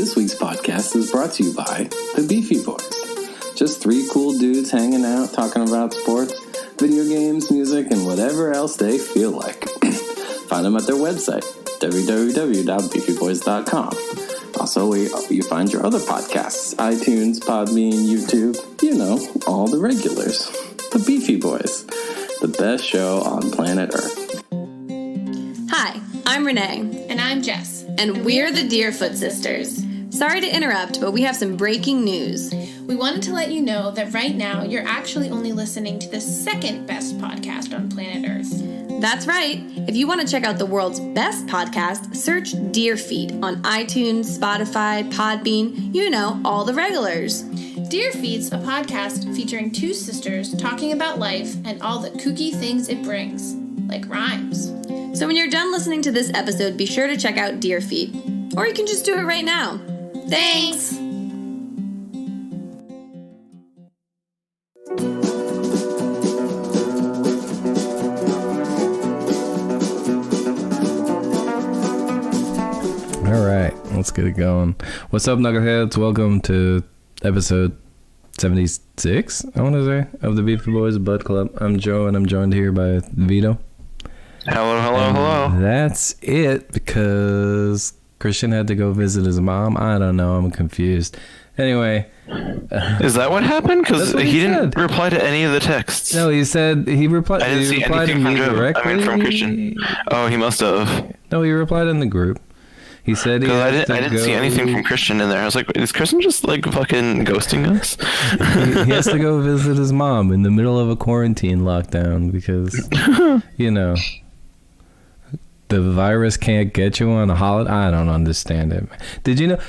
This week's podcast is brought to you by the Beefy Boys. Just three cool dudes hanging out, talking about sports, video games, music, and whatever else they feel like. Find them at their website, www.beefyboys.com. Also, where you find your other podcasts, iTunes, Podbean, YouTube, all the regulars. The Beefy Boys, the best show on planet Earth. Hi, I'm Renee. And I'm Jess. And we're the Deerfoot Sisters. Sorry to interrupt, but we have some breaking news. We wanted to let you know that right now you're actually only listening to the second best podcast on planet Earth. That's right. If you want to check out the world's best podcast, search Deerfeed on iTunes, Spotify, Podbean, all the regulars. Deerfeed's a podcast featuring two sisters talking about life and all the kooky things it brings, like rhymes. So when you're done listening to this episode, be sure to check out Deerfeed. Or you can just do it right now. Thanks! All right, let's get it going. What's up, Knuckleheads? Welcome to episode 76, I want to say, of the Beefy Boys Bud Club. I'm Joe, and I'm joined here by Vito. Hello. That's it, because Christian had to go visit his mom. I don't know. I'm confused. Anyway. Is that what happened? Because he didn't reply to any of the texts. No, he said he replied. I didn't see anything from him. Directly. I mean, from Christian. Oh, he must have. No, he replied in the group. He said he I didn't see anything from Christian in there. I was like, is Christian just like fucking ghosting us? he has to go visit his mom in the middle of a quarantine lockdown because, the virus can't get you on a holiday. I don't understand it. Did you know?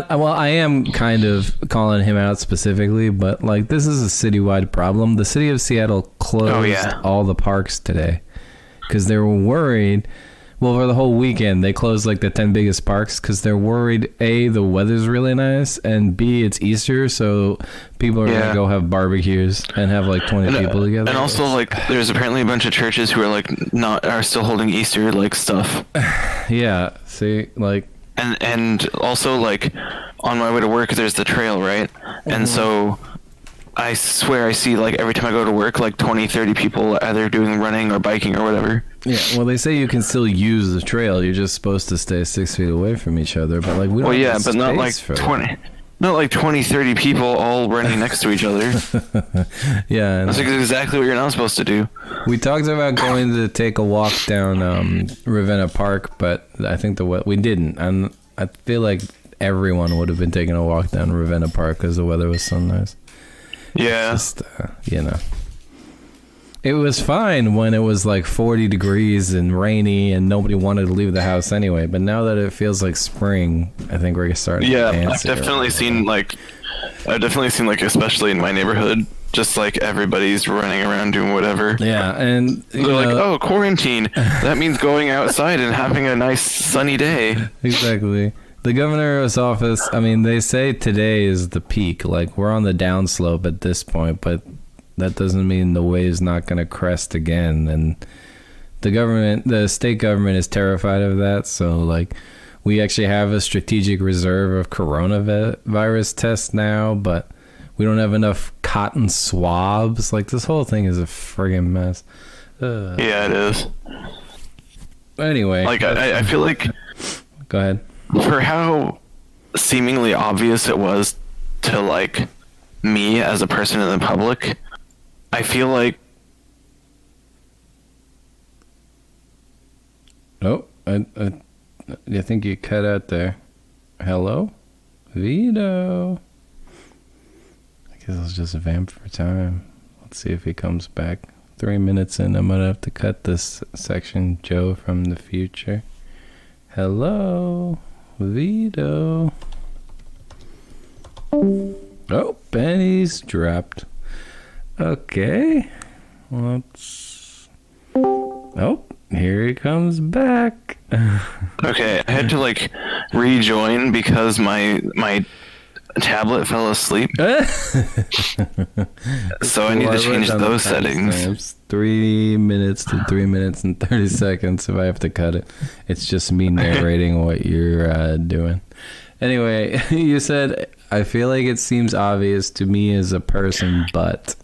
I am kind of calling him out specifically, but like this is a citywide problem. The city of Seattle closed all the parks today because they were worried. Well, for the whole weekend, they closed like the 10 biggest parks because they're worried, A, the weather's really nice, and B, it's Easter, so people are going to go have barbecues and have like 20 people together. And also, like, there's apparently a bunch of churches who are like are still holding Easter like stuff. Yeah, see, like. And also, like, on my way to work, there's the trail, right? And so I swear I see, like, every time I go to work, like 20, 30 people either doing running or biking or whatever. Yeah, well, they say you can still use the trail. You're just supposed to stay 6 feet away from each other. But like, we don't have but not like 20, 30 people all running next to each other. Yeah. That's exactly what you're not supposed to do. We talked about going to take a walk down Ravenna Park, but I think we didn't. And I feel like everyone would have been taking a walk down Ravenna Park because the weather was so nice. Yeah. Just, It was fine when it was like 40 degrees and rainy and nobody wanted to leave the house anyway. But now that it feels like spring, I think we're starting to dance. I've definitely seen like, especially in my neighborhood, just like everybody's running around doing whatever. Yeah, and they're like, oh, quarantine. That means going outside and having a nice sunny day. Exactly. The governor's office, I mean, they say today is the peak. Like, we're on the downslope at this point, but that doesn't mean the wave's not going to crest again. And the state government is terrified of that. So, like, we actually have a strategic reserve of coronavirus tests now, but we don't have enough cotton swabs. Like, this whole thing is a friggin' mess. Yeah, it is. Anyway. Like, I feel like... Go ahead. For how seemingly obvious it was to, like, me as a person in the public, I feel like... Oh, I think you cut out there. Hello? Vito? I guess I'll just vamp for time. Let's see if he comes back. 3 minutes in, I'm gonna have to cut this section. Joe from the future. Hello? Vito. Oh, Benny's dropped. Okay. Let's... Oh, here he comes back. Okay, I had to, like, rejoin because my tablet fell asleep. So I need to change those settings. 3 minutes to 3 minutes and 30 seconds if I have to cut it. It's just me narrating what you're doing. Anyway, you said, I feel like it seems obvious to me as a person, but...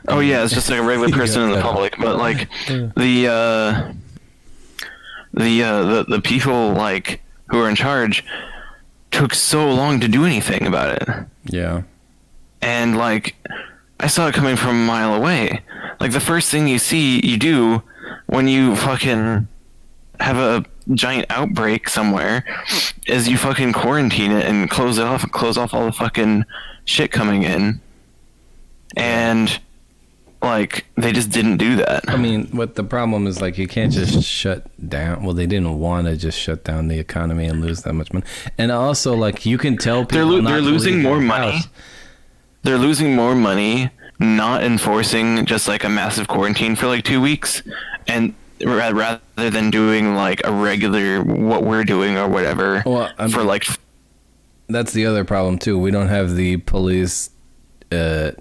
Oh yeah, it's just like a regular person in the public, but like the people like who are in charge took so long to do anything about it. Yeah. And like I saw it coming from a mile away. Like the first thing you do when you fucking have a giant outbreak somewhere is you fucking quarantine it and close off all the fucking shit coming in. And like they just didn't do that. I mean, what the problem is, like, you can't just shut down. Well, they didn't want to just shut down the economy and lose that much money. And also, like, you can tell people they're losing more money. They're losing more money not enforcing just like a massive quarantine for like 2 weeks, and rather than doing like a regular what we're doing or whatever. Well, for like that's the other problem too. We don't have the police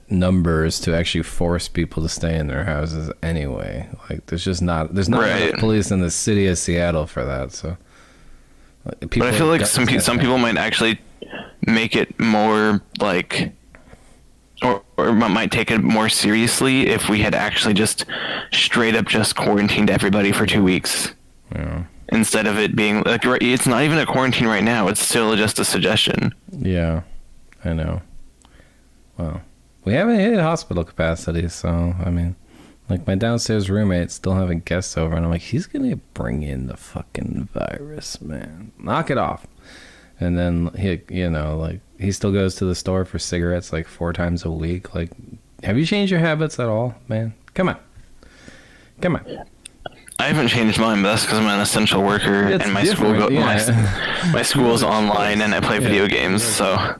numbers to actually force people to stay in their houses anyway. Like there's not enough police in the city of Seattle for that. So but I feel like some people might actually make it more like or might take it more seriously if we had actually just straight up just quarantined everybody for 2 weeks. Yeah. Instead of it being like, it's not even a quarantine right now, it's still just a suggestion. Yeah, I know. Well, we haven't hit hospital capacity, so I mean, like my downstairs roommate still having guests over, and I'm like, he's gonna bring in the fucking virus, man. Knock it off. And then he still goes to the store for cigarettes like 4 times a week. Like, have you changed your habits at all, man? Come on. I haven't changed mine, but that's because I'm an essential worker and my my school's online and I play video games, so.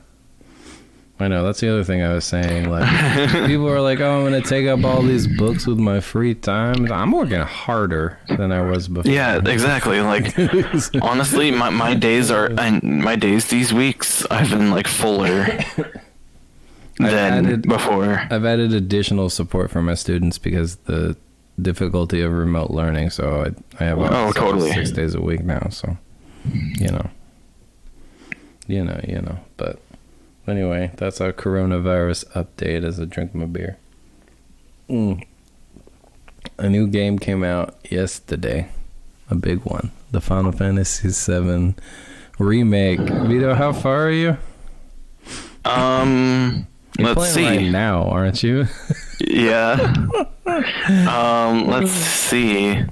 I know, that's the other thing I was saying. Like, people are like, oh, I'm going to take up all these books with my free time. I'm working harder than I was before. Yeah, exactly. Like, honestly, my days these weeks, I've been like fuller than before. I've added additional support for my students because the difficulty of remote learning. So I have totally 6 days a week now. So, you know, but. Anyway, that's our coronavirus update as I drink my beer. A new game came out yesterday. A big one. The Final Fantasy VII Remake. Vito, how far are you? You're let's see. Right now, aren't you? Yeah. Let's see.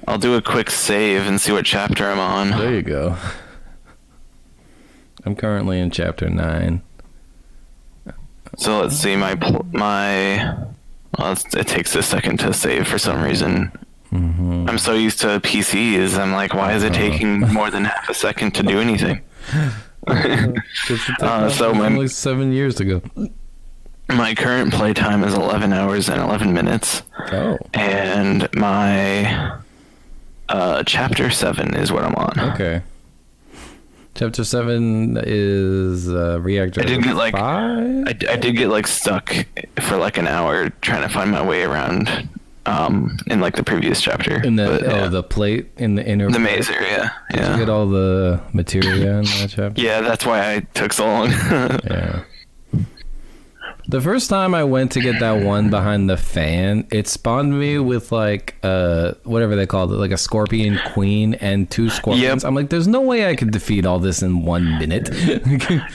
I'll do a quick save and see what chapter I'm on. There you go. I'm currently in chapter 9. So let's see, it takes a second to save for some reason. Mm-hmm. I'm so used to PCs, I'm like, why is it taking more than half a second to do anything? So only 7 years ago. My current playtime is 11 hours and 11 minutes. Oh. And my chapter 7 is what I'm on. Okay. Chapter 7 is reactor. I did get like 5? I did get like stuck for like an hour trying to find my way around in like the previous chapter. In the plate in the inner. The maze area. Did you get all the materia in that chapter? Yeah, that's why I took so long. Yeah. The first time I went to get that one behind the fan, it spawned me with like whatever they called it, like a scorpion queen and 2 scorpions. Yep. I'm like, there's no way I could defeat all this in 1 minute.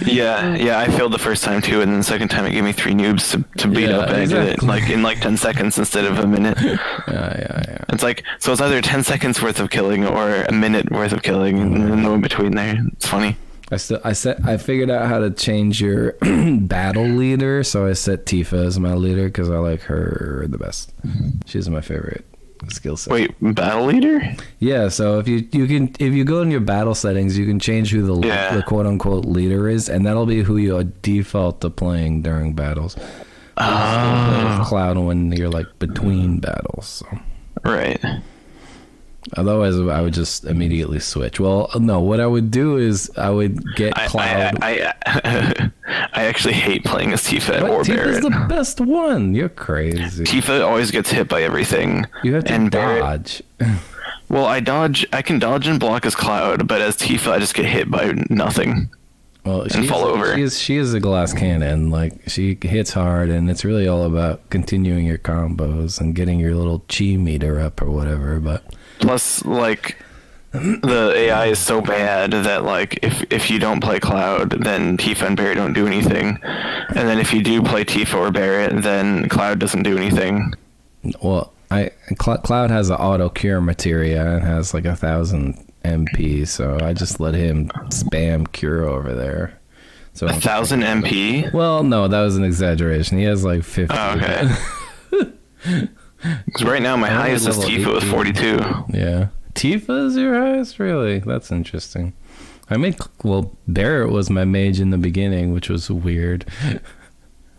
yeah, I failed the first time too, and then the second time it gave me 3 noobs to beat up, and exactly. I did it like in like 10 seconds instead of a minute. Yeah. It's like, so it's either 10 seconds worth of killing or a minute worth of killing, and no in between there. It's funny. I figured out how to change your battle leader, so I set Tifa as my leader because I like her the best. She's my favorite skill set. Wait, battle leader? Yeah, so if you go in your battle settings, you can change who the quote unquote leader is, and that'll be who you default to playing during battles. Cloud when you're like between battles. So. Right. Otherwise, I would just immediately switch. Well, no, what I would do is I would get Cloud. I actually hate playing as Tifa or Barret. Tifa's the best one. You're crazy. Tifa always gets hit by everything. You have to and dodge. Well, I can dodge and block as Cloud, but as Tifa, I just get hit by nothing. Well, and fall over. She is a glass cannon. Like, she hits hard, and it's really all about continuing your combos and getting your little chi meter up or whatever. But plus, like, the AI is so bad that, like, if you don't play Cloud, then Tifa and Barret don't do anything, and then if you do play Tifa or Barret, then Cloud doesn't do anything. Well, Cloud has an auto cure materia and has like 1,000 MP, so I just let him spam cure over there. So 1,000 MP? Well, no, that was an exaggeration. He has like 50. Oh, okay. Because right now my highest is Tifa with 42. Yeah. Tifa is your highest? Really? That's interesting. Barret was my mage in the beginning, which was weird.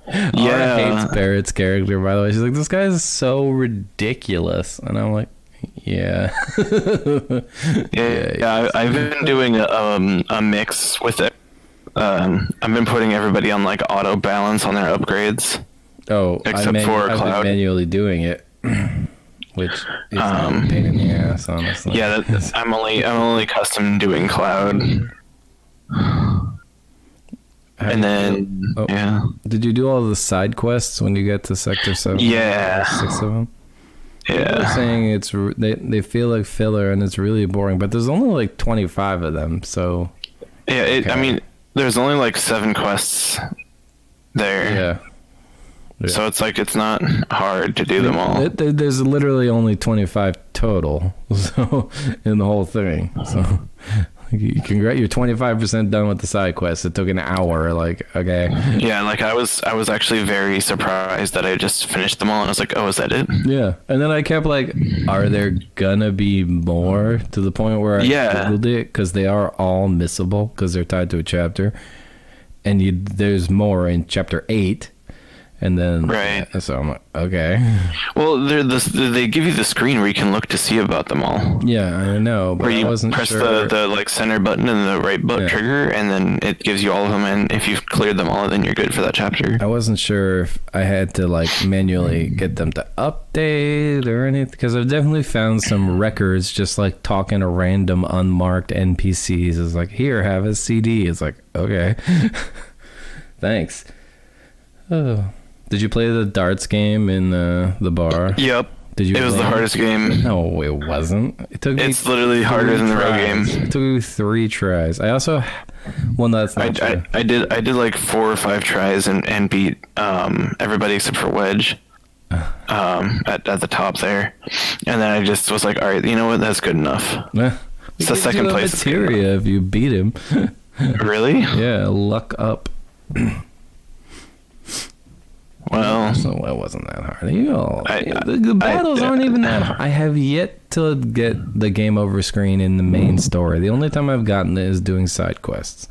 Yeah. Aura hates Barret's character, by the way. She's like, this guy is so ridiculous. And I'm like, yeah. yeah. I've been doing a mix with it. I've been putting everybody on like auto balance on their upgrades. Oh, except for I've Cloud. been manually doing it, which is a pain in the ass, honestly. Yeah, I'm only custom doing Cloud. And then, yeah. Did you do all the side quests when you get to Sector 7? Yeah. 6 of them? Yeah. People are saying they feel like filler and it's really boring, but there's only like 25 of them, so... Yeah, okay. I mean, there's only like 7 quests there. Yeah. So it's like, it's not hard to do them all. There's literally only 25 total, so, in the whole thing, so... You're 25% done with the side quest. It took an hour. Like, okay. Yeah, like I was actually very surprised that I just finished them all, and I was like, oh, is that it? Yeah, and then I kept like, are there gonna be more? To the point where I googled it, because they are all missable because they're tied to a chapter, and there's more in chapter 8. And then, right. So I'm like, okay. Well, they give you the screen where you can look to see about them all. Yeah, I know, but where you I wasn't press sure. the like center button and the right trigger, and then it gives you all of them. And if you've cleared them all, then you're good for that chapter. I wasn't sure if I had to like manually get them to update or anything, because I've definitely found some records just like talking to random unmarked NPCs. It's like, here, have a CD. It's like, okay, thanks. Oh. Did you play the darts game in the bar? Yep. Did you? It was the hardest game. No, it wasn't. It's literally harder than the road game. It took me 3 tries. I also, well, no, that's not true. I did like 4 or 5 tries and beat everybody except for Wedge at the top there, and then I just was like, all right, you know what, that's good enough. It's the second place. Materia if you beat him. Really? Yeah, luck up. Well, so it wasn't that hard. The battles aren't even that hard. I have yet to get the game over screen in the main story. The only time I've gotten it is doing side quests.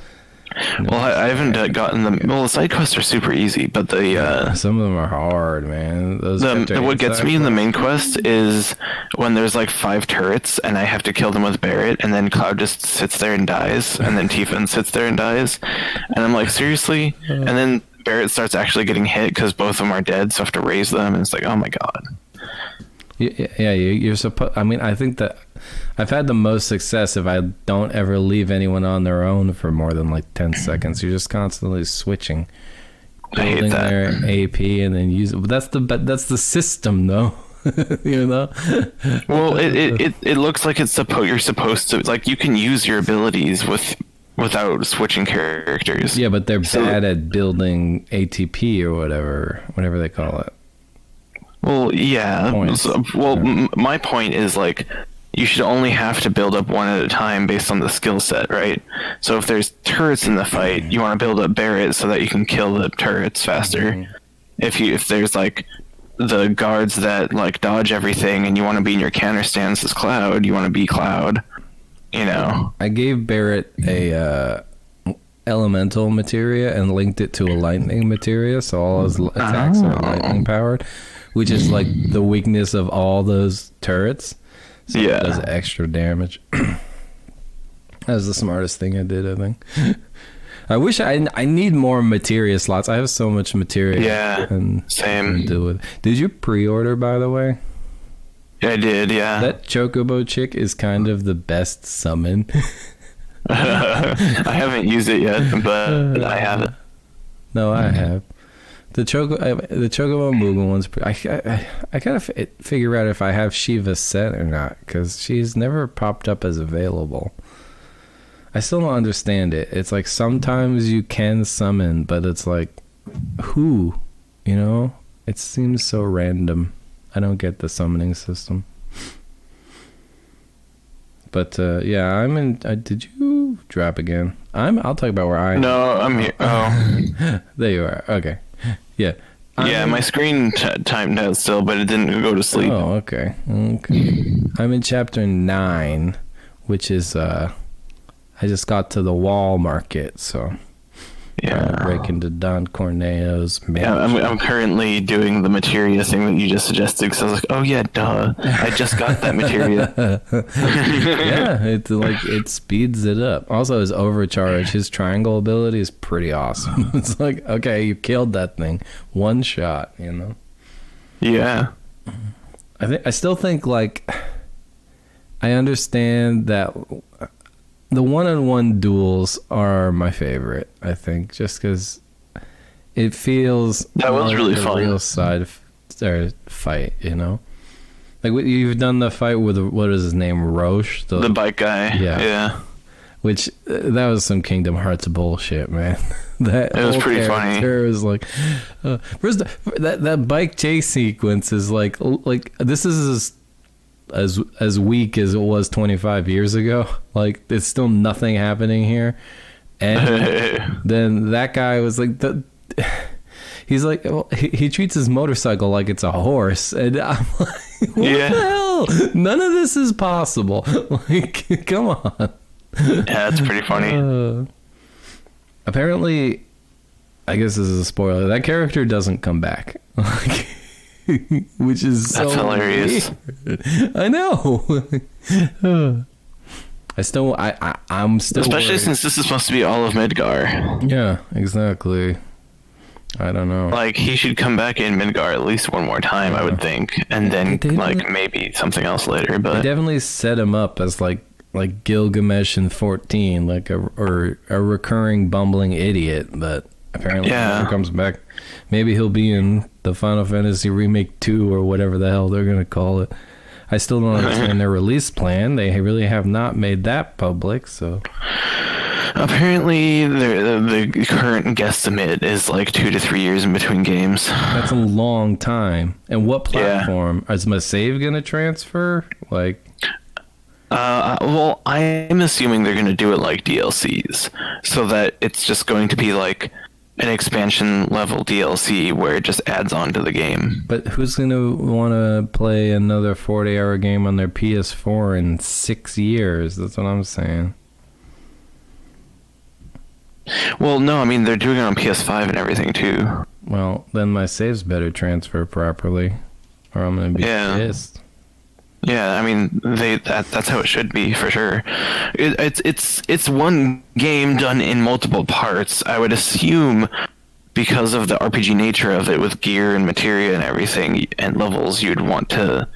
Well, I haven't gotten them. Well, the side quests are super easy, but some of them are hard, man. What gets me in the main quest is when there's like 5 turrets and I have to kill them with Barret, and then Cloud just sits there and dies, and then Tifa sits there and dies, and I'm like, seriously? And then Barret starts actually getting hit because both of them are dead, so I have to raise them, and it's like, oh my god. Yeah, you're supposed. I mean, I think that I've had the most success if I don't ever leave anyone on their own for more than like 10 seconds. You're just constantly switching, building their AP, and then use it. But that's the system, though. You know. Well, it looks like you're supposed to, like, you can use your abilities without switching characters. Yeah, but they're bad at building ATP or whatever they call it. Well, yeah. My point is, like, you should only have to build up one at a time based on the skill set, right? So if there's turrets in the fight, you want to build up Barret so that you can kill the turrets faster. Mm-hmm. If there's like the guards that like dodge everything and you want to be in your counter stance as Cloud, you want to be Cloud. You know, I gave Barret a elemental materia and linked it to a lightning materia, so all his attacks are lightning powered, which is like the weakness of all those turrets. So it does extra damage. That was the smartest thing I did, I think. I wish I need more materia slots. I have so much materia. Yeah, same. To deal with. Did you pre-order, by the way? Yeah, I did, yeah. That Chocobo chick is kind of the best summon. I haven't used it yet, but I have it. No, I have. The Chocobo Mugen one's... I gotta figure out if I have Shiva set or not, because she's never popped up as available. I still don't understand it. It's like sometimes you can summon, but it's like, who? You know? It seems so random. I don't get the summoning system. But yeah, I'm in. Did you drop again? I'll talk about where I am. No, I'm here. Oh. There you are. Okay. Yeah. My screen timed out still, but it didn't go to sleep. Oh, okay. I'm in chapter 9, which is I just got to the wall market, so break into Don Corneo's mansion. Yeah, I'm currently doing the materia thing that you just suggested, because I was like, oh yeah, duh, I just got that materia. Yeah, it speeds it up. Also, his overcharge, his triangle ability is pretty awesome. It's like, okay, you killed that thing, one shot, you know. Yeah. I still think, like, I understand that the one-on-one duels are my favorite, I think, just because it feels that was really fun. Real side fight, you know. Like you've done the fight with what is his name, Roche, the bike guy. Yeah. Which that was some Kingdom Hearts bullshit, man. It was pretty funny. It was like, first that bike chase sequence is like this is as weak as it was 25 years ago. Like, there's still nothing happening here. And then that guy was like, he's like, well, he treats his motorcycle like it's a horse. And I'm like, what the hell? None of this is possible. Like, come on. Yeah, it's pretty funny. Apparently, I guess this is a spoiler, that character doesn't come back. Like, which is that's so hilarious. Weird. I know. I'm still especially worried. Since this is supposed to be all of Midgar. Yeah, exactly. I don't know. Like, he should come back in Midgar at least one more time, I would think, and then like maybe something else later. But they definitely set him up as like Gilgamesh in 14, like a recurring bumbling idiot. But apparently, he never comes back. Maybe he'll be in the Final Fantasy Remake 2 or whatever the hell they're going to call it. I still don't understand their release plan. They really have not made that public, so... Apparently, the current guesstimate is like 2 to 3 years in between games. That's a long time. And what platform? Is my save going to transfer? Like... well, I'm assuming they're going to do it like DLCs, so that it's just going to be like an expansion level DLC where it just adds on to the game. But who's going to want to play another 40-hour game on their PS4 in 6 years? That's what I'm saying. Well, no, I mean, they're doing it on PS5 and everything, too. Well, then my saves better transfer properly, or I'm going to be pissed. Yeah, I mean, that's how it should be, for sure. It's one game done in multiple parts. I would assume, because of the RPG nature of it, with gear and materia and everything, and levels, you'd want to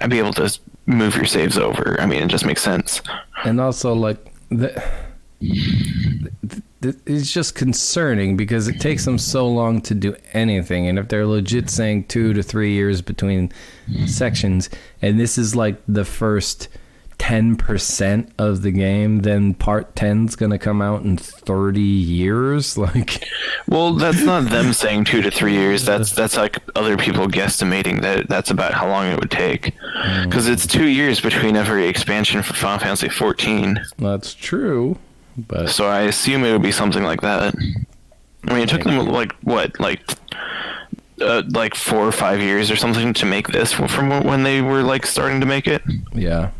be able to move your saves over. I mean, it just makes sense. And also, like, it's just concerning because it takes them so long to do anything, and if they're legit saying 2 to 3 years between sections, and this is like the first 10% of the game, then part 10's gonna come out in 30 years. Like, well, that's not them saying 2 to 3 years. That's like other people guesstimating that's about how long it would take, because it's 2 years between every expansion for Final Fantasy 14. That's true. But so I assume it would be something like that. I mean, it took them like 4 or 5 years or something to make this from when they were like starting to make it. Yeah,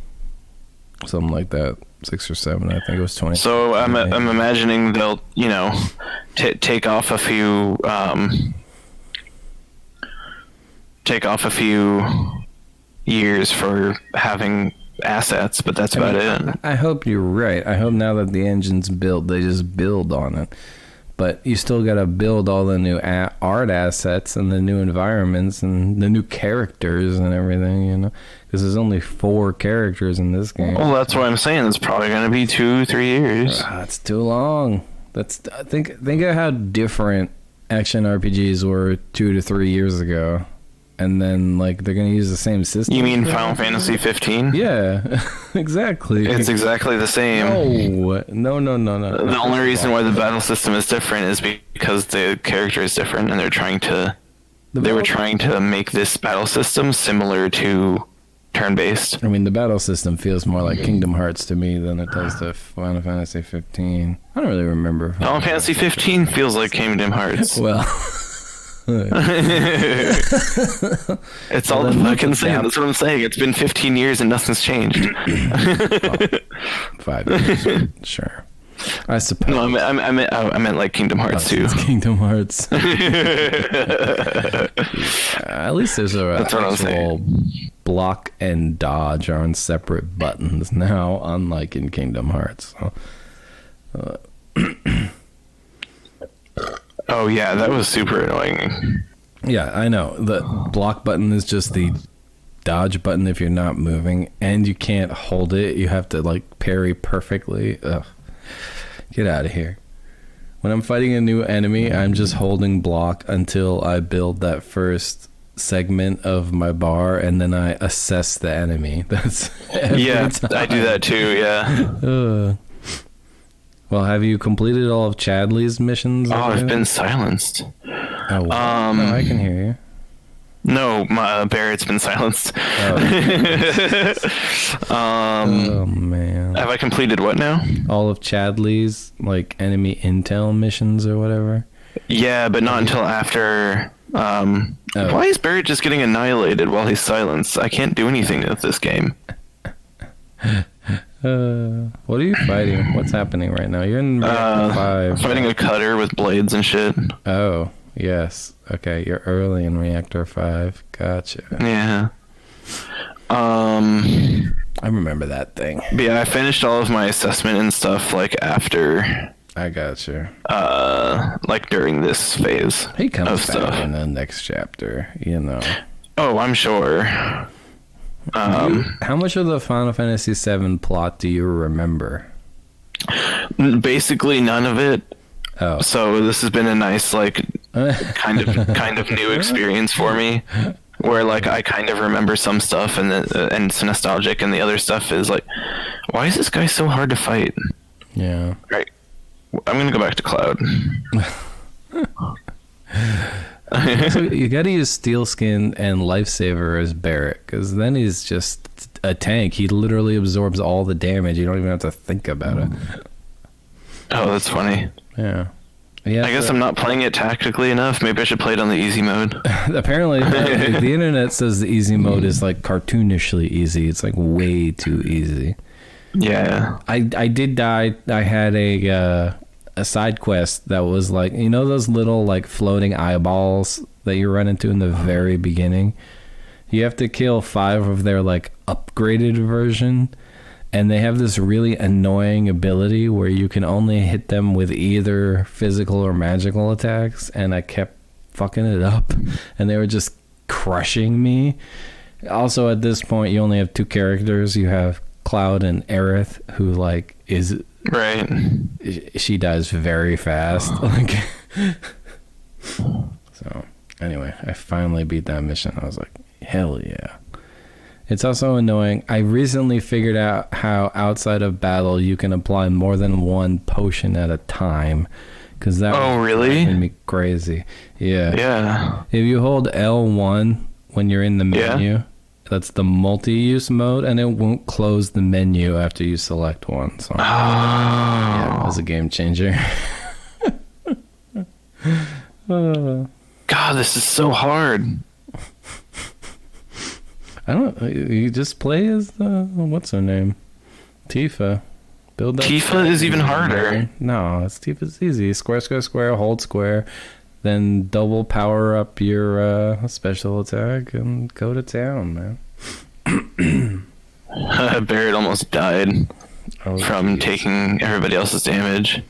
something like that. 6 or 7, I think it was 20. So I'm imagining they'll take off a few years for having assets, but that's about it. I hope you're right. I hope now that the engine's built, they just build on it. But you still got to build all the new art assets and the new environments and the new characters and everything, you know? Because there's only 4 characters in this game. Well, that's what I'm saying. It's probably going to be 2-3 years. That's too long. Think of how different action RPGs were 2 to 3 years ago. And then, like, they're going to use the same system. You mean Final Fantasy 15? Yeah, exactly. It's exactly the same. No. The only reason why the battle system is different is because the character is different, and they were trying to make this battle system similar to turn-based. I mean, the battle system feels more like Kingdom Hearts to me than it does to Final Fantasy 15. I don't really remember. Final Fantasy 15 feels like Kingdom Hearts. Well... It's all the fucking same. That's what I'm saying. It's been 15 years and nothing's changed. 5 years, sure. I suppose. No, I meant like Kingdom Hearts too. Kingdom Hearts. At least there's actual block and dodge are on separate buttons now, unlike in Kingdom Hearts. So, oh yeah, that was super annoying. Yeah, I know. The block button is just the dodge button if you're not moving, and you can't hold it. You have to like parry perfectly. Ugh. Get out of here. When I'm fighting a new enemy, I'm just holding block until I build that first segment of my bar, and then I assess the enemy. That's yeah, time. I do that too. Yeah. Well, have you completed all of Chadley's missions? Oh, I've been silenced. Oh, well. No, I can hear you. No, my Barret's been silenced. Oh man. Have I completed what now? All of Chadley's like enemy intel missions or whatever? Yeah, but not until after Why is Barret just getting annihilated while he's silenced? I can't do anything with this game. What are you fighting? What's happening right now? You're in Reactor 5. I'm fighting a cutter with blades and shit. Oh, yes. Okay, you're early in Reactor 5. Gotcha. Yeah. I remember that thing. But yeah, I finished all of my assessment and stuff like after. I gotcha. Like during this phase. He comes of back stuff. in the next chapter, you know. Oh, I'm sure. How much of the Final Fantasy VII plot do you remember? Basically none of it. Oh. So this has been a nice, like, kind of new experience for me, where like I kind of remember some stuff and it's nostalgic, and the other stuff is like, why is this guy so hard to fight? Yeah. Right. I'm gonna go back to Cloud. So you gotta use Steelskin and Lifesaver as Barret, because then he's just a tank. He literally absorbs all the damage. You don't even have to think about it. Oh, that's funny. Yeah. I guess I'm not playing it tactically enough. Maybe I should play it on the easy mode. Apparently, the internet says the easy mode is like cartoonishly easy. It's like way too easy. Yeah. I did die. I had a side quest that was like, you know those little like floating eyeballs that you run into in the very beginning? You have to kill 5 of their like upgraded version, and they have this really annoying ability where you can only hit them with either physical or magical attacks, and I kept fucking it up, and they were just crushing me. Also, at this point, you only have 2 characters. You have Cloud and Aerith, who like is right. She dies very fast. Like, so anyway, I finally beat that mission. I was like, hell yeah. It's also annoying. I recently figured out how outside of battle you can apply more than one potion at a time, because that was really driving me crazy. Yeah. If you hold L1 when you're in the menu, that's the multi-use mode, and it won't close the menu after you select one. So yeah, it was a game changer. God, this is so hard. I don't. You just play as what's her name, Tifa. Build that. Tifa is even harder. No, Tifa's easy. Square, square, square. Hold square, then double power up your special attack and go to town, man. Barret almost died from taking everybody else's damage.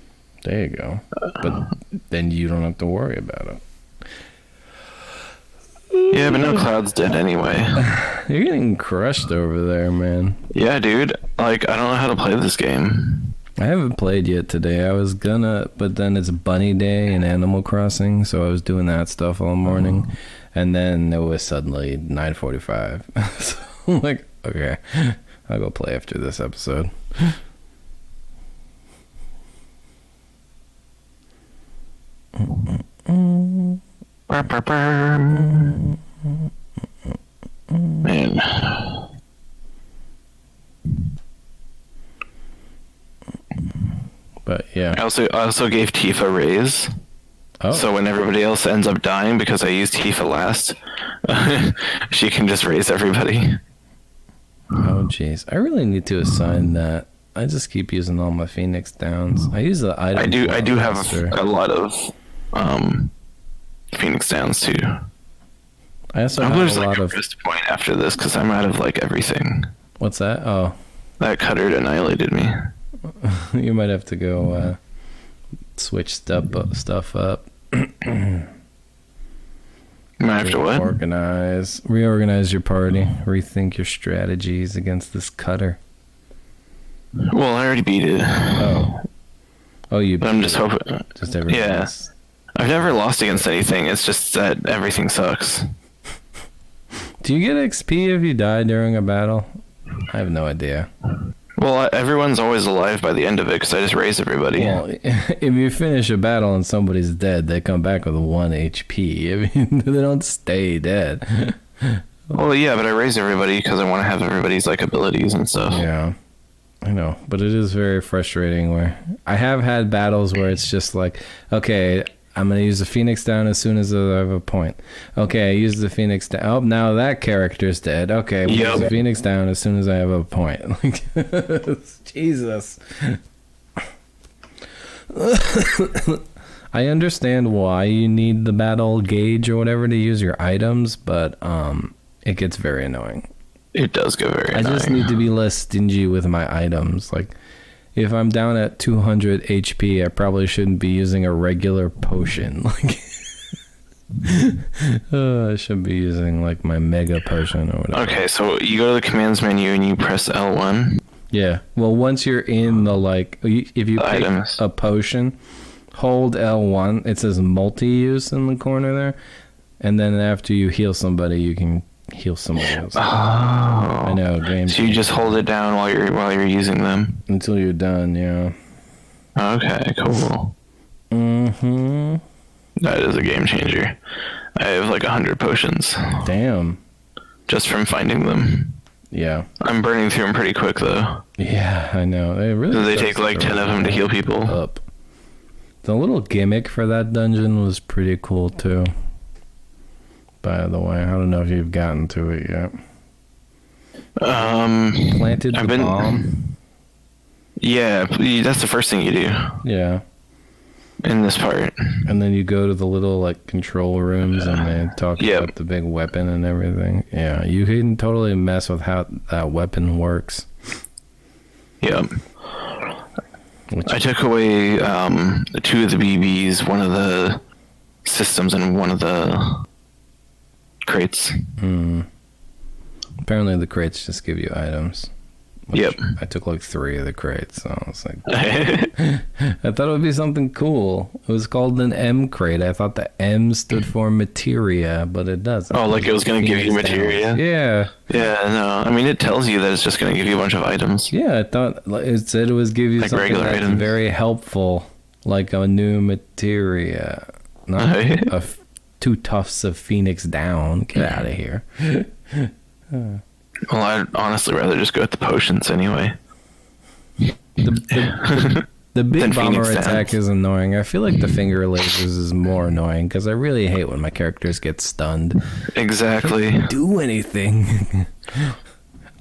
There you go. But then you don't have to worry about it. Yeah, but no, Cloud's dead anyway. You're getting crushed over there, man. Yeah, dude. Like, I don't know how to play this game. I haven't played yet today. I was gonna, but then it's Bunny Day in Animal Crossing, so I was doing that stuff all morning. And then it was suddenly 9:45. So I'm like, okay, I'll go play after this episode. Man. But yeah. I also gave Tifa a raise. Oh. So when everybody else ends up dying because I used Tifa last, she can just raise everybody. Oh jeez, I really need to assign that. I just keep using all my Phoenix Downs. I use the item. I do have a lot of Phoenix Downs too. I also I'm have a like lot a of. wrist point after this because I'm out of like everything. What's that? Oh, That cutter annihilated me. you might have to go switch stuff up. Might have to what? Reorganize your party. Rethink your strategies against this cutter. Well, I already beat it. Oh, you. But I'm just hoping. Just everything Yeah. else. I've never lost against anything. It's just that everything sucks. Do you get XP if you die during a battle? I have no idea. Well, everyone's always alive by the end of it because I just raise everybody. Well, if you finish a battle and somebody's dead, they come back with 1 HP. I mean, they don't stay dead. Well, yeah, but I raise everybody because I want to have everybody's like abilities and stuff. Yeah, I know, but it is very frustrating. Where I have had battles where it's just like, okay, I'm gonna use the Phoenix down as soon as I have a point. Okay, I use the Phoenix down. Oh, now that character's dead. Okay, we'll use the Phoenix down as soon as I have a point. Like, Jesus. I understand why you need the battle gauge or whatever to use your items, but it gets very annoying. It does get very annoying. I just need to be less stingy with my items. Like, if I'm down at 200 HP, I probably shouldn't be using a regular potion. Like, I should be using like my mega potion or whatever. Okay, so you go to the commands menu and you press L1. Yeah. Well, once you're in the like, if you pick items. a potion, hold L1. It says multi-use in the corner there, and then after you heal somebody, you can heal somebody else. Oh. I know, game. So you just hold it down while you're using them until you're done. Yeah. Okay, cool. Mm-hmm. That is a game changer. I have like 100 potions. Damn. Just from finding them. Yeah. I'm burning through them pretty quick though. Yeah, I know. They take like 10 of them to heal people. Up. The little gimmick for that dungeon was pretty cool too. By the way, I don't know if you've gotten to it yet. Planted the bomb. Yeah, that's the first thing you do. Yeah. In this part. And then you go to the little like control rooms and they talk about the big weapon and everything. Yeah, you can totally mess with how that weapon works. Yep. I took away 2 of the BBs, one of the systems, and one of the crates. Apparently the crates just give you items. Yep. I took like 3 of the crates, so I was like, I thought it would be something cool. It was called an M crate. I thought the M stood for materia, but it doesn't. Oh, like it was going to give you materia? Yeah. Yeah, no. I mean, it tells you that it's just going to give you a bunch of items. Yeah, I thought it said it was give you like something regular that's items. very helpful, like a new materia. Not 2 tufts of Phoenix down. Get out of here. Well, I'd honestly rather just go with the potions anyway. The big bomber Phoenix attack is annoying. I feel like the finger lasers is more annoying because I really hate when my characters get stunned. Exactly. Do anything.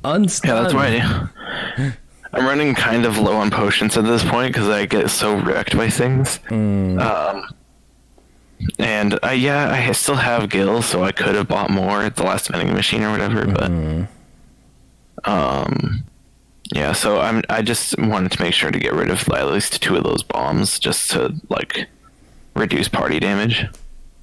Unstunned. Yeah, that's why I'm running kind of low on potions at this point because I get so wrecked by things. And I still have gills, so I could have bought more at the last vending machine or whatever, but Yeah, so I just wanted to make sure to get rid of at least 2 of those bombs just to like reduce party damage.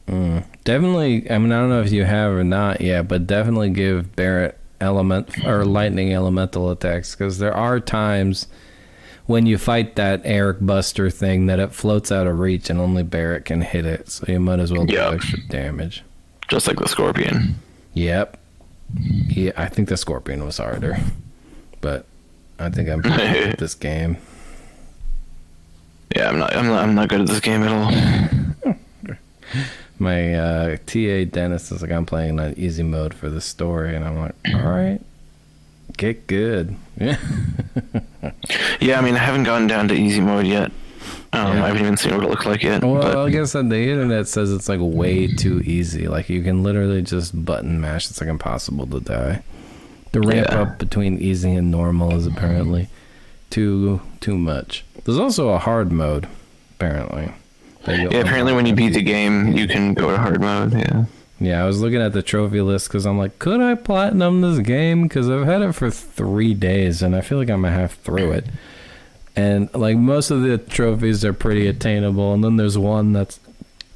Definitely. I mean, I don't know if you have or not yet, but definitely give Barret lightning elemental attacks, because there are times when you fight that Eric Buster thing that it floats out of reach and only Barret can hit it, so you might as well do extra damage. Just like the Scorpion. Yep. Yeah, I think the Scorpion was harder, but I think I'm pretty good at this game. Yeah, I'm not good at this game at all. My TA Dennis is like, I'm playing on easy mode for the story, and I'm like, all right, get good. Yeah. Yeah, I mean, I haven't gotten down to easy mode yet. I haven't even seen what it looks like yet. Well, I guess on the internet says it's like way too easy. Like you can literally just button mash. It's like impossible to die. The ramp up between easy and normal is apparently too much. There's also a hard mode, apparently. Yeah, apparently when you beat the game, you can go to hard mode, yeah. Yeah, I was looking at the trophy list because I'm like, could I platinum this game? Because I've had it for 3 days, and I feel like I'm half through it. And, like, most of the trophies are pretty attainable, and then there's one that's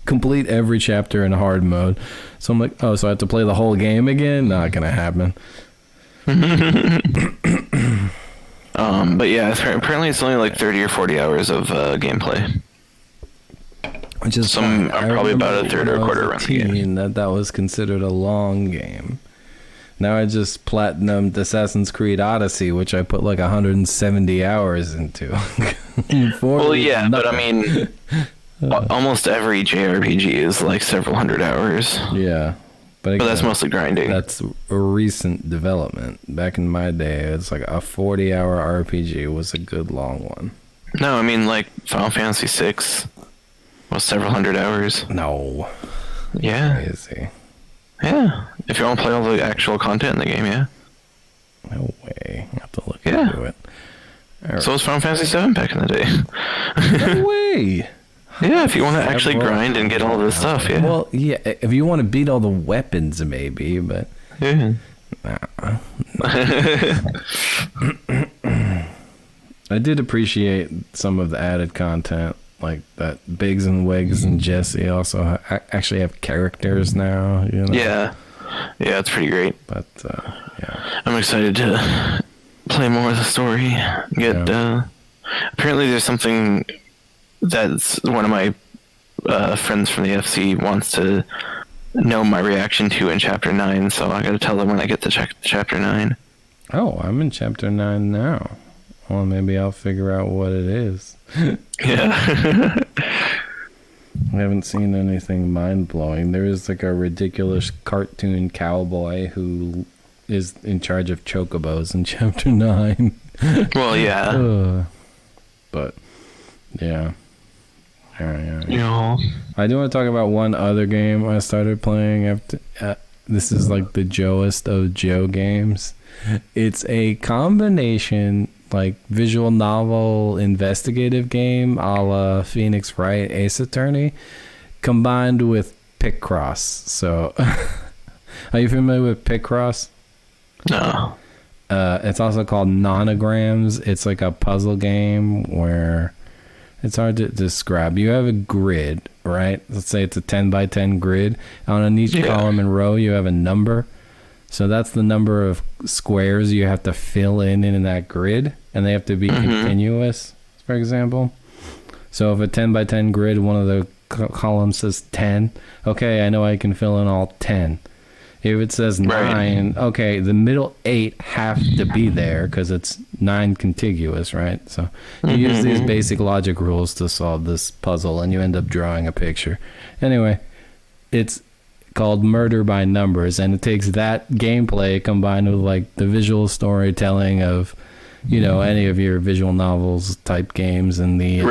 complete every chapter in hard mode. So I'm like, oh, so I have to play the whole game again? Not gonna happen. But yeah, apparently it's only like 30 or 40 hours of gameplay. Which is I'm probably about a third or a quarter around the game. That was considered a long game. Now I just platinumed Assassin's Creed Odyssey, which I put like 170 hours into. Well, yeah, but I mean, almost every JRPG is like several hundred hours. Yeah. But again, that's mostly grinding. That's a recent development. Back in my day, it's like a 40-hour RPG was a good long one. No, I mean like Final Fantasy VI was several hundred hours. No. Yeah. Crazy. Yeah. If you want to play all the actual content in the game, yeah. No way. I have to look into it. Right. So was Final Fantasy VII back in the day. No way. Yeah, if you want to actually grind and get all this stuff, yeah. Well, yeah, if you want to beat all the weapons, maybe, but... Yeah. I did appreciate some of the added content, like that Biggs and Wiggs and Jesse also actually have characters now, you know? Yeah. Yeah, it's pretty great. But, yeah. I'm excited to play more of the story. Apparently there's something... that's one of my friends from the FC wants to know my reaction to in Chapter 9, so I gotta tell them when I get to Chapter 9. Oh, I'm in Chapter 9 now. Well, maybe I'll figure out what it is. Yeah. I haven't seen anything mind-blowing. There is like a ridiculous cartoon cowboy who is in charge of chocobos in Chapter 9. Well, yeah. But, yeah. Yeah. I do want to talk about one other game I started playing after. This is like the Joest of Joe games. It's a combination like visual novel investigative game a la Phoenix Wright Ace Attorney combined with Picross. So are you familiar with Picross? No. It's also called Nonograms. It's like a puzzle game where it's hard to describe. You have a grid, right? Let's say it's a 10 by 10 grid. On each column and row, you have a number. So that's the number of squares you have to fill in that grid, and they have to be continuous, for example. So if a 10 by 10 grid, one of the columns says 10, okay, I know I can fill in all 10. If it says 9, okay, the middle 8 have to be there because it's 9 contiguous, right? So you use these basic logic rules to solve this puzzle, and you end up drawing a picture. Anyway, it's called Murder by Numbers, and it takes that gameplay combined with like the visual storytelling of, you know, any of your visual novels type games and the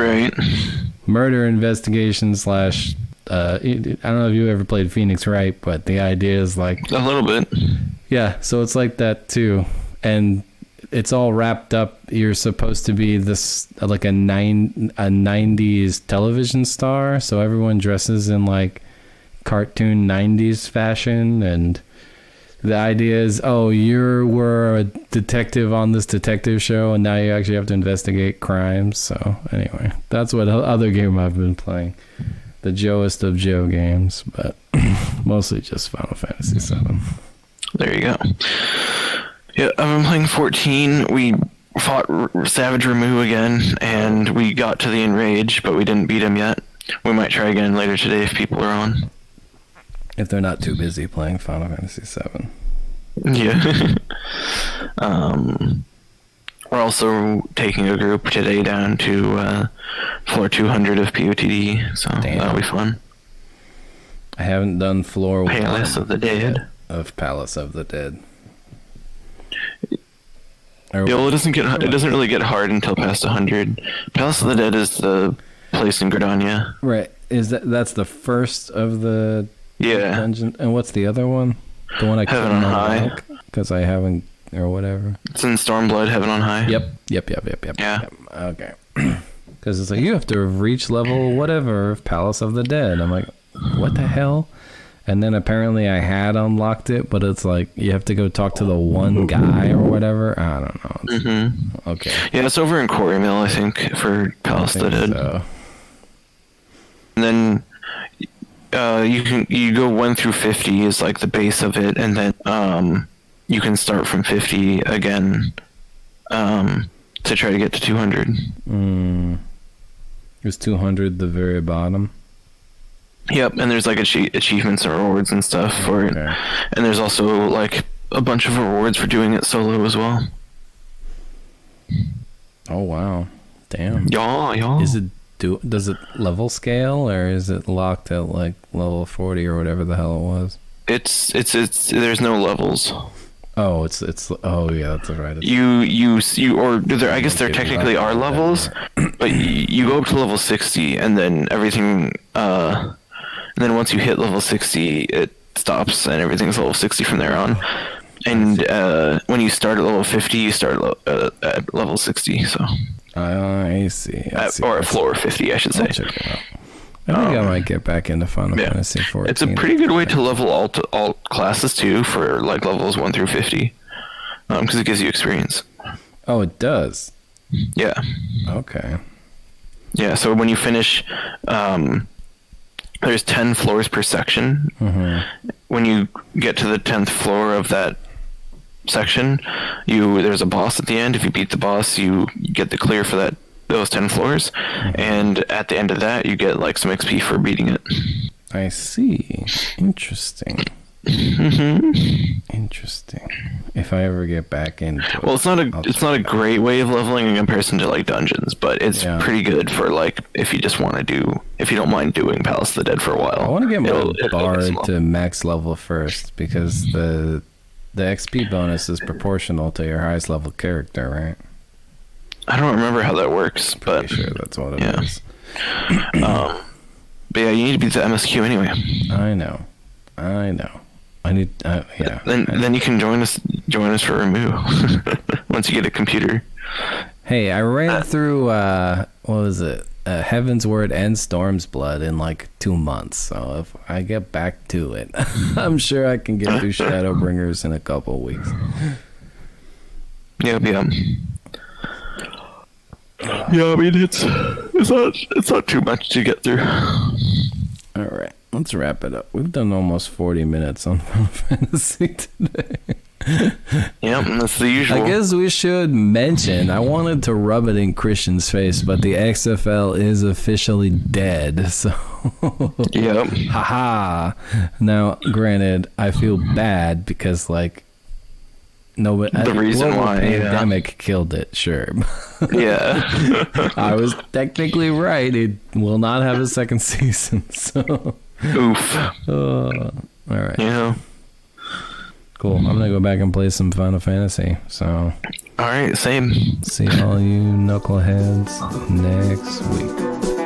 murder investigation / I don't know if you ever played Phoenix Wright, but the idea is like... A little bit. Yeah, so it's like that too. And it's all wrapped up. You're supposed to be this, like a 90s television star, so everyone dresses in like cartoon 90s fashion, and The idea is, oh, you were a detective on this detective show, and now you actually have to investigate crimes. So anyway, that's what other game I've been playing. The Joest of Joe games, but mostly just Final Fantasy VII. There you go. Yeah, I've been playing 14. We fought Savage Ramu again, and we got to the Enrage, but we didn't beat him yet. We might try again later today if people are on. If they're not too busy playing Final Fantasy VII. Yeah. We're also taking a group today down to floor 200 of POTD, so that'll be fun. I haven't done floor Palace of the Dead. Of Palace of the Dead. Yeah, well, it doesn't really get hard until past 100. Palace of the Dead is the place in Gridania. Right. That's the first of the dungeon? And what's the other one? The one I Heaven on High. Because I haven't, or whatever. It's in Stormblood, Heaven on High. Yep. Yeah. Okay. Because it's like, you have to reach level whatever of Palace of the Dead. I'm like, what the hell? And then apparently I had unlocked it, but it's like, you have to go talk to the one guy or whatever. I don't know. Okay. Yeah, it's over in Quarry Mill, I think, for Palace of the Dead. So. And then you go 1 through 50 is like the base of it, and then you can start from 50 again to try to get to 200. Is 200 the very bottom? Yep, and there's like achievements and rewards and stuff for it. And there's also like a bunch of rewards for doing it solo as well. Oh wow. Damn. Yeah. Does it level scale, or is it locked at like level 40 or whatever the hell it was? It's there's no levels. Oh, it's oh yeah, that's right. I guess there technically are levels, but you go up to level 60 and then everything and then once you hit level 60 it stops and everything's level 60 from there on. And when you start at level 50 you start at level 60, so I see. Or at floor 50, I should say. I'll check it out. I think I might get back into Final Fantasy 14. It's a pretty good way to level all classes too, for like levels 1 through 50, because it gives you experience. Oh, it does? Yeah. Okay. Yeah, so when you finish, there's 10 floors per section. When you get to the 10th floor of that section, there's a boss at the end. If you beat the boss, you get the clear for those 10 floors, and at the end of that you get like some XP for beating it. I see. Interesting. Interesting. If I ever get back into it. Well, it's not a great way of leveling in comparison to like dungeons, but it's pretty good for like if you don't mind doing Palace of the Dead for a while. I want to get my Barret to max level first, because the XP bonus is proportional to your highest level character, right? I don't remember how that works, but pretty sure that's what it is. But yeah, you need to beat the MSQ anyway. I know. I need. Yeah. Then you can join us for Remu once you get a computer. Hey, I ran through what was it? Heaven's Word and Storm's Blood in like 2 months. So if I get back to it, I'm sure I can get through Shadowbringers in a couple of weeks. Yeah. Yeah, I mean it's not too much to get through. All right, let's wrap it up. We've done almost 40 minutes on Final Fantasy today. Yeah, that's the usual. I guess we should mention, I wanted to rub it in Christian's face, but the XFL is officially dead. So yep. Haha. Now, granted, I feel bad because like the reason why pandemic killed it, sure. Yeah. I was technically right. It will not have a second season. So oof. All right. Yeah. Cool. I'm gonna go back and play some Final Fantasy. So all right, same. See all you knuckleheads next week.